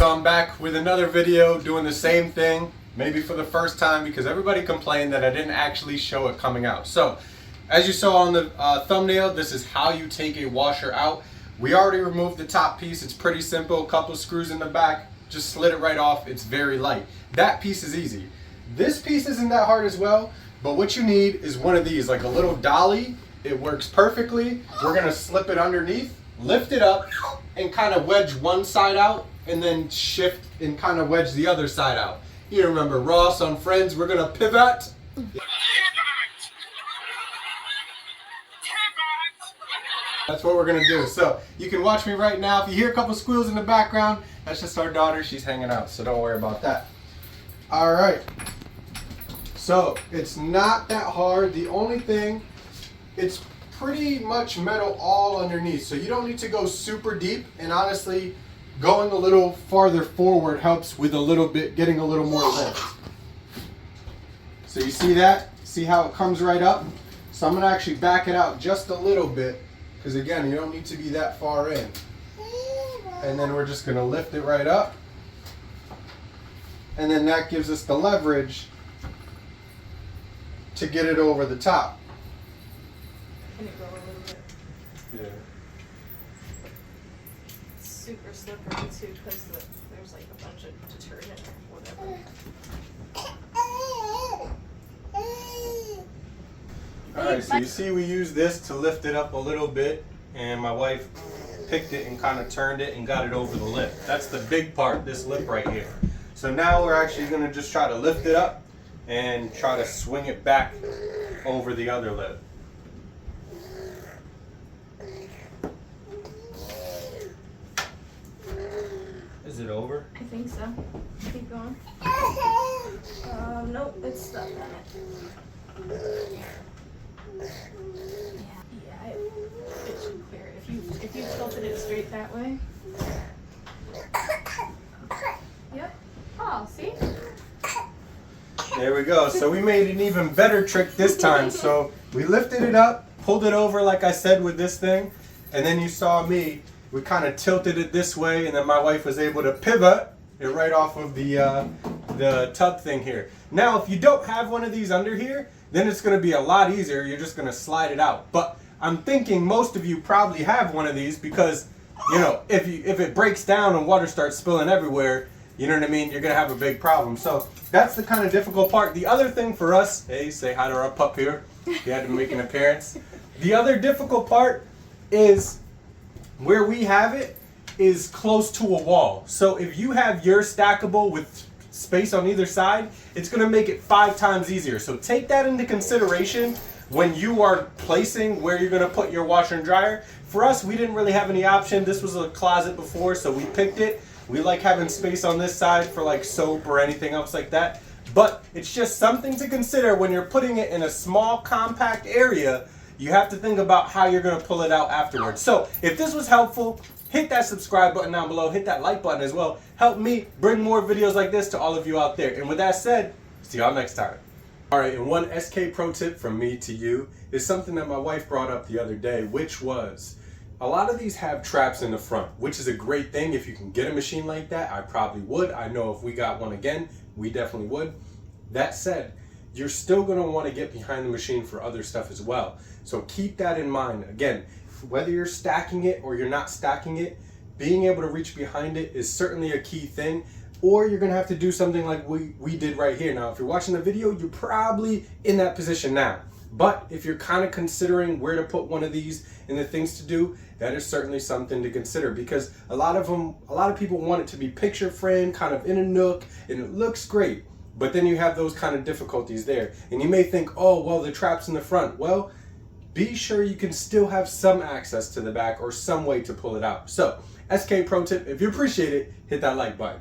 So I'm back with another video doing the same thing, maybe for the first time, because everybody complained that I didn't actually show it coming out. So as you saw on the thumbnail, this is how you take a washer out. We already removed the top piece. It's pretty simple, a couple screws in the back, just slid it right off. It's very light. That piece is easy. This piece isn't that hard as well, but what you need is one of these, like a little dolly. It works perfectly. We're gonna slip it underneath, lift it up, and kind of wedge one side out, and then shift and kind of wedge the other side out. You remember Ross on Friends, we're gonna pivot. That's what we're gonna do. So you can watch me right now. If you hear a couple squeals in the background, that's just our daughter. She's hanging out, so don't worry about that. All right. So it's not that hard. The only thing, it's pretty much metal all underneath, so you don't need to go super deep. And honestly, going a little farther forward helps with a little bit, getting a little more lift. So you see that? See how it comes right up? So I'm gonna actually back it out just a little bit, because again, you don't need to be that far in. And then we're just gonna lift it right up. And then that gives us the leverage to get it over the top. Can it go a little bit? Yeah. It's super slippery too, because there's like a bunch of detergent or whatever. Alright, so you see we use this to lift it up a little bit, and my wife picked it and kind of turned it and got it over the lip. That's the big part, this lip right here. So now we're actually going to just try to lift it up and try to swing it back over the other lip. Is it over? I think so. Keep going. Nope, it's stuck on it. Yeah, it should clear it. If you tilted it straight that way. Yep. Oh, see? There we go. So we made an even better trick this time. So we lifted it up, pulled it over like I said with this thing, and then you saw me, we kind of tilted it this way, and then my wife was able to pivot it right off of the tub thing here. Now if you don't have one of these under here, then it's going to be a lot easier. You're just going to slide it out. But I'm thinking most of you probably have one of these, because you know, if it breaks down and water starts spilling everywhere, you know what I mean, you're going to have a big problem. So that's the kind of difficult part. The other thing for us, hey, say hi to our pup here. He had to make an appearance. The other difficult part is where we have it is close to a wall. So if you have your stackable with space on either side, it's going to make it 5 times easier. So take that into consideration when you are placing where you're going to put your washer and dryer. For us, we didn't really have any option. This was a closet before, so we picked it. We like having space on this side for like soap or anything else like that. But it's just something to consider when you're putting it in a small, compact area. You have to think about how you're going to pull it out afterwards. So if this was helpful, hit that subscribe button down below. Hit that like button as well. Help me bring more videos like this to all of you out there. And with that said, see y'all next time. Alright, and one SK pro tip from me to you is something that my wife brought up the other day, which was a lot of these have traps in the front, which is a great thing. If you can get a machine like that, I probably would. I know if we got one again, we definitely would. That said, you're still going to want to get behind the machine for other stuff as well. So keep that in mind. Again, whether you're stacking it or you're not stacking it, being able to reach behind it is certainly a key thing. Or you're going to have to do something like we did right here. Now, if you're watching the video, you're probably in that position now. But if you're kind of considering where to put one of these and the things to do, that is certainly something to consider, because a lot of people want it to be picture frame, kind of in a nook, and it looks great. But then you have those kind of difficulties there. And you may think, oh, well, the trap's in the front. Well, be sure you can still have some access to the back or some way to pull it out. So, SK pro tip, if you appreciate it, hit that like button.